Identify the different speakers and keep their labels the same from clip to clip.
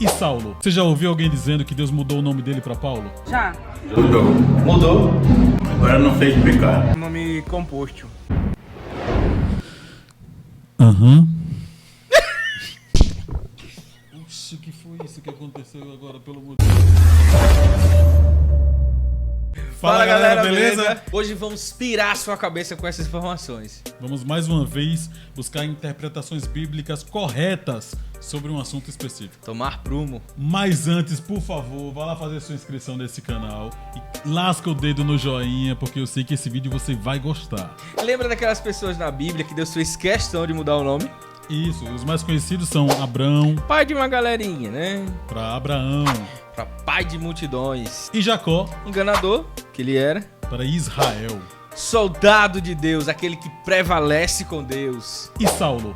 Speaker 1: E Saulo? Você já ouviu alguém dizendo que Deus mudou o nome dele pra Paulo?
Speaker 2: Já.
Speaker 3: Mudou. Agora não fez de pecado.
Speaker 4: Nome composto.
Speaker 1: Aham. Oxe, o que foi isso que aconteceu agora, pelo amor de Deus? Fala galera, beleza?
Speaker 5: Hoje vamos pirar sua cabeça com essas informações.
Speaker 1: Vamos mais uma vez buscar interpretações bíblicas corretas sobre um assunto específico.
Speaker 5: Tomar prumo.
Speaker 1: Mas antes, por favor, vá lá fazer sua inscrição nesse canal e lasca o dedo no joinha, porque eu sei que esse vídeo você vai gostar.
Speaker 5: Lembra daquelas pessoas na Bíblia que Deus fez questão de mudar o nome?
Speaker 1: Isso, os mais conhecidos são Abrão,
Speaker 5: Pai de uma galerinha, né?
Speaker 1: para Abraão,
Speaker 5: Pra pai de multidões.
Speaker 1: e Jacó,
Speaker 5: Enganador, que ele era.
Speaker 1: para Israel.
Speaker 5: Soldado de Deus, aquele que prevalece com Deus.
Speaker 1: E Saulo?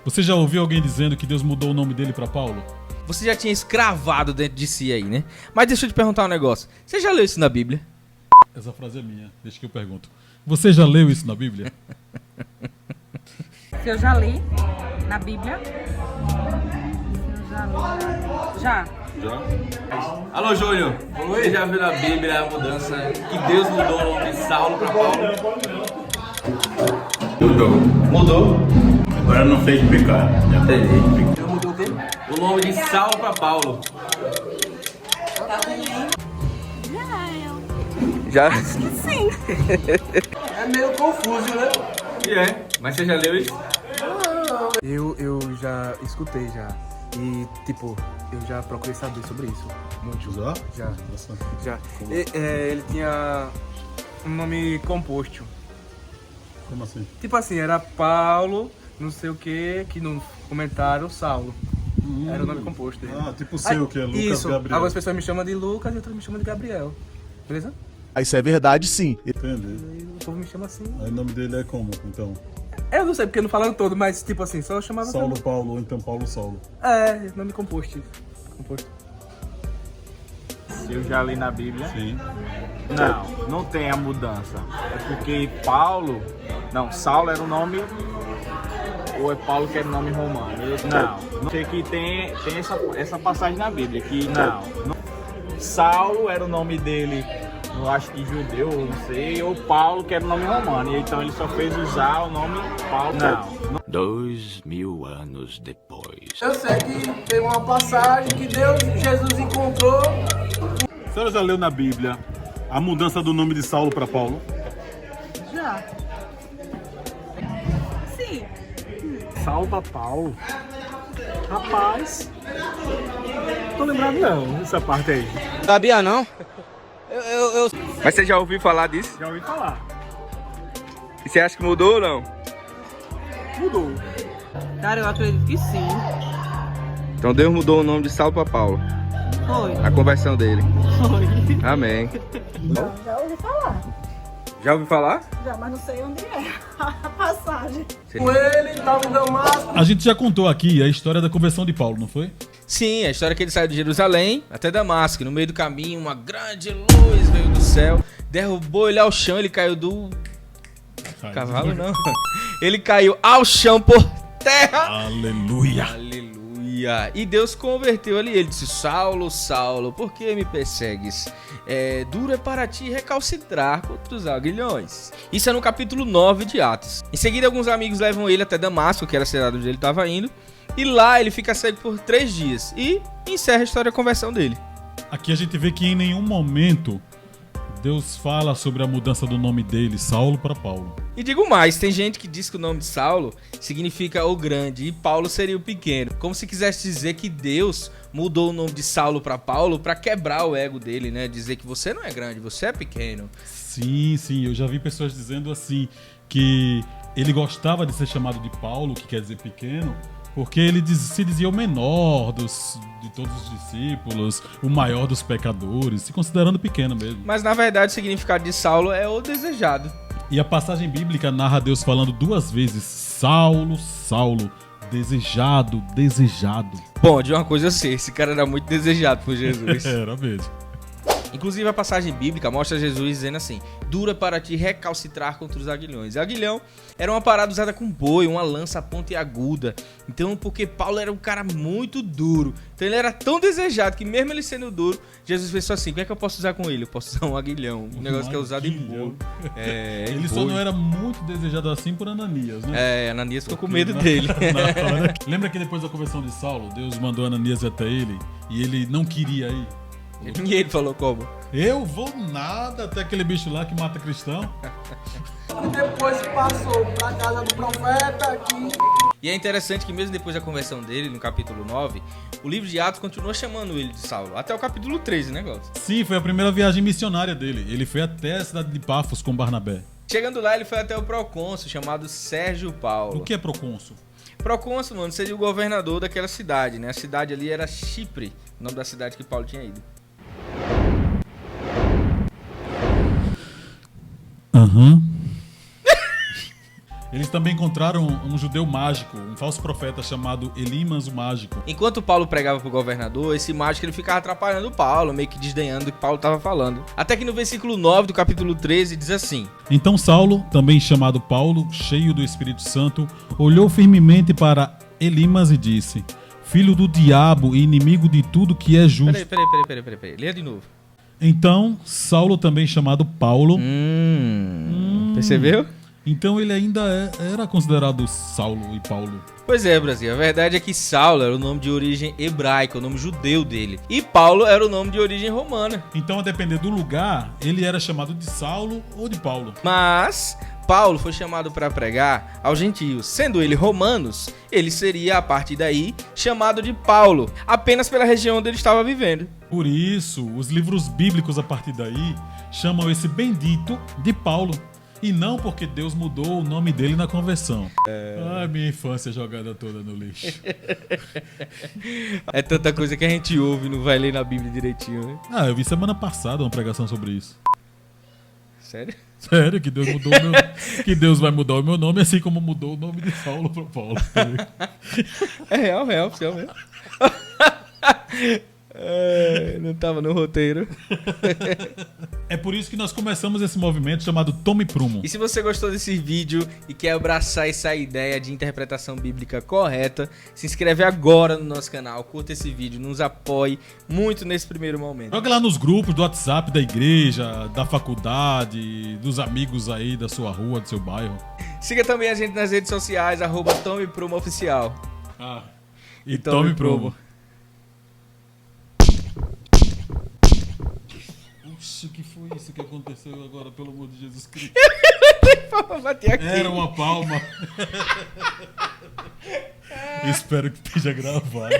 Speaker 1: Você já ouviu alguém dizendo que Deus mudou o nome dele para Paulo?
Speaker 5: Você já tinha escravado dentro de si aí, né? Mas deixa eu te perguntar um negócio. Você já leu isso na Bíblia?
Speaker 1: Essa frase é minha, deixa que eu pergunto. Você já leu isso na Bíblia?
Speaker 2: Se eu já li na Bíblia. Se eu já li. Já.
Speaker 6: Alô, Júlio. Você já viu na Bíblia a mudança que Deus mudou o nome de Saulo para Paulo?
Speaker 3: Mudou. Agora não fez de pecado. Já entendi.
Speaker 6: Mudou o quê? O nome de Saulo para Paulo.
Speaker 5: Já?
Speaker 2: Sim.
Speaker 6: É meio confuso, né? E é. Mas você já leu isso?
Speaker 4: Eu já escutei já. E tipo, eu já procurei saber sobre isso. Muito.
Speaker 1: Já?
Speaker 4: Já.
Speaker 1: Nossa.
Speaker 4: Já. Ele tinha um nome composto.
Speaker 1: Como assim?
Speaker 4: Tipo assim, era Paulo, não sei o que no comentário Saulo. Era o nome composto dele.
Speaker 1: Ah, tipo o seu, que é Lucas
Speaker 4: Isso.
Speaker 1: Gabriel.
Speaker 4: Algumas pessoas me chamam de Lucas e outras me chamam de Gabriel. Beleza?
Speaker 7: Isso é verdade, sim.
Speaker 1: Entendi.
Speaker 4: Aí o povo me chama assim.
Speaker 1: Aí o nome dele é como, então?
Speaker 4: Eu não sei porque não falando todo, mas tipo assim, só eu chamava
Speaker 1: Saulo
Speaker 4: pelo-
Speaker 1: Paulo, ou então Paulo Saulo.
Speaker 4: É, nome composto. Composto.
Speaker 8: Se eu já li na Bíblia,
Speaker 1: Sim.
Speaker 8: não tem a mudança. É porque Saulo era o nome, ou é Paulo que era o nome romano? Não sei que tem essa passagem na Bíblia, que Saulo era o nome dele, eu acho que judeu, não sei, ou Paulo que era o nome romano, e então ele só fez usar o nome Paulo.
Speaker 9: 2000 anos depois.
Speaker 6: Eu sei que tem uma passagem que Jesus encontrou.
Speaker 1: A senhora já leu na Bíblia a mudança do nome de Saulo para Paulo?
Speaker 2: Já. Sim.
Speaker 8: Saulo pra Paulo. Rapaz, tô lembrado não, essa parte aí.
Speaker 5: Sabia não? Mas você já ouviu falar disso?
Speaker 8: Já ouvi falar.
Speaker 5: E você acha que mudou ou não?
Speaker 8: Mudou.
Speaker 2: Cara, eu acredito que sim.
Speaker 5: Então Deus mudou o nome de Saulo para Paulo.
Speaker 2: Foi.
Speaker 5: A conversão dele.
Speaker 2: Foi.
Speaker 5: Amém.
Speaker 2: Já ouvi falar.
Speaker 5: Já ouviu falar?
Speaker 2: Já, mas não sei onde é a passagem.
Speaker 6: Com ele, estava em Damasco.
Speaker 1: A gente já contou aqui a história da conversão de Paulo, não foi?
Speaker 5: Sim, a história que ele saiu de Jerusalém até Damasco. No meio do caminho, uma grande luz veio do céu, derrubou ele ao chão, ele caiu do... Cavalo não. Ele caiu ao chão por terra.
Speaker 1: Aleluia.
Speaker 5: Aleluia. E Deus converteu ali. Ele disse: Saulo, Saulo, por que me persegues? Duro é para ti recalcitrar contra os aguilhões. Isso é no capítulo 9 de Atos. Em seguida, alguns amigos levam ele até Damasco, que era a cidade onde ele estava indo. E lá ele fica cego por 3 dias. E encerra a história da conversão dele.
Speaker 1: Aqui a gente vê que em nenhum momento Deus fala sobre a mudança do nome dele, Saulo, para Paulo.
Speaker 5: E digo mais, tem gente que diz que o nome de Saulo significa o grande e Paulo seria o pequeno. Como se quisesse dizer que Deus mudou o nome de Saulo para Paulo para quebrar o ego dele, né? Dizer que você não é grande, você é pequeno.
Speaker 1: Sim, eu já vi pessoas dizendo assim, que ele gostava de ser chamado de Paulo, que quer dizer pequeno, porque ele se dizia o menor de todos os discípulos, o maior dos pecadores, se considerando pequeno mesmo.
Speaker 5: Mas na verdade o significado de Saulo é o desejado.
Speaker 1: E a passagem bíblica narra Deus falando 2 vezes, Saulo, Saulo, desejado, desejado.
Speaker 5: Bom, de uma coisa eu sei, esse cara era muito desejado por Jesus.
Speaker 1: Era mesmo.
Speaker 5: Inclusive a passagem bíblica mostra Jesus dizendo assim: dura para ti recalcitrar contra os aguilhões. Aguilhão era uma parada usada com boi, uma lança pontiaguda. Então, porque Paulo era um cara muito duro, então ele era tão desejado que mesmo ele sendo duro, Jesus pensou assim: o que é que eu posso usar com ele? Eu posso usar um aguilhão, um negócio que é usado em boi.
Speaker 1: Ele só não era muito desejado assim por Ananias, né?
Speaker 5: Ananias ficou com medo dele.
Speaker 1: Lembra que depois da conversão de Saulo, Deus mandou Ananias até ele e ele não queria ir?
Speaker 5: E ele falou como?
Speaker 1: Eu vou nada até aquele bicho lá que mata cristão.
Speaker 7: Depois passou pra casa do profeta aqui.
Speaker 5: E é interessante que mesmo depois da conversão dele, no capítulo 9, o livro de Atos continua chamando ele de Saulo, até o capítulo 13, negócio.
Speaker 1: Sim, foi a primeira viagem missionária dele. Ele foi até a cidade de Pafos com Barnabé.
Speaker 5: Chegando lá, ele foi até o procônsul, chamado Sérgio Paulo.
Speaker 1: O que é procônsul?
Speaker 5: Procônsul, mano, seria o governador daquela cidade, né? A cidade ali era Chipre, o nome da cidade que Paulo tinha ido.
Speaker 1: Aham. Eles também encontraram um judeu mágico, um falso profeta chamado Elimas o Mágico.
Speaker 5: Enquanto Paulo pregava pro governador, esse mágico ele ficava atrapalhando Paulo, meio que desdenhando do que Paulo estava falando. Até que no versículo 9 do capítulo 13 diz assim:
Speaker 1: Então Saulo, também chamado Paulo, cheio do Espírito Santo, olhou firmemente para Elimas e disse: Filho do diabo e inimigo de tudo que é justo.
Speaker 5: Peraí, leia de novo.
Speaker 1: Então Saulo, também chamado Paulo...
Speaker 5: Percebeu?
Speaker 1: Então ele ainda era considerado Saulo e Paulo.
Speaker 5: Pois é, Brasil. A verdade é que Saulo era o nome de origem hebraica, o nome judeu dele. E Paulo era o nome de origem romana.
Speaker 1: Então, a depender do lugar, ele era chamado de Saulo ou de Paulo.
Speaker 5: Mas Paulo foi chamado para pregar aos gentios. Sendo ele romanos, ele seria, a partir daí, chamado de Paulo, apenas pela região onde ele estava vivendo.
Speaker 1: Por isso, os livros bíblicos, a partir daí, chamam esse bendito de Paulo. E não porque Deus mudou o nome dele na conversão. Ai, minha infância jogada toda no lixo.
Speaker 5: É tanta coisa que a gente ouve e não vai ler na Bíblia direitinho, né?
Speaker 1: Eu vi semana passada uma pregação sobre isso.
Speaker 5: Sério?
Speaker 1: Sério, que Deus mudou o meu... que Deus vai mudar o meu nome, assim como mudou o nome de Saulo para Paulo.
Speaker 5: É real, oficial mesmo. Não tava no roteiro.
Speaker 1: É por isso que nós começamos esse movimento chamado Tome Prumo.
Speaker 5: E se você gostou desse vídeo e quer abraçar essa ideia de interpretação bíblica correta, se inscreve agora no nosso canal, curta esse vídeo, nos apoie muito nesse primeiro momento.
Speaker 1: Joga lá nos grupos do WhatsApp da igreja, da faculdade, dos amigos aí da sua rua, do seu bairro.
Speaker 5: Siga também a gente nas redes sociais, @TomePrumoOficial.
Speaker 1: E Tome Prumo. O que foi isso que aconteceu agora, pelo amor de Jesus Cristo?
Speaker 5: Bater aqui.
Speaker 1: Era uma palma. Espero que esteja gravado.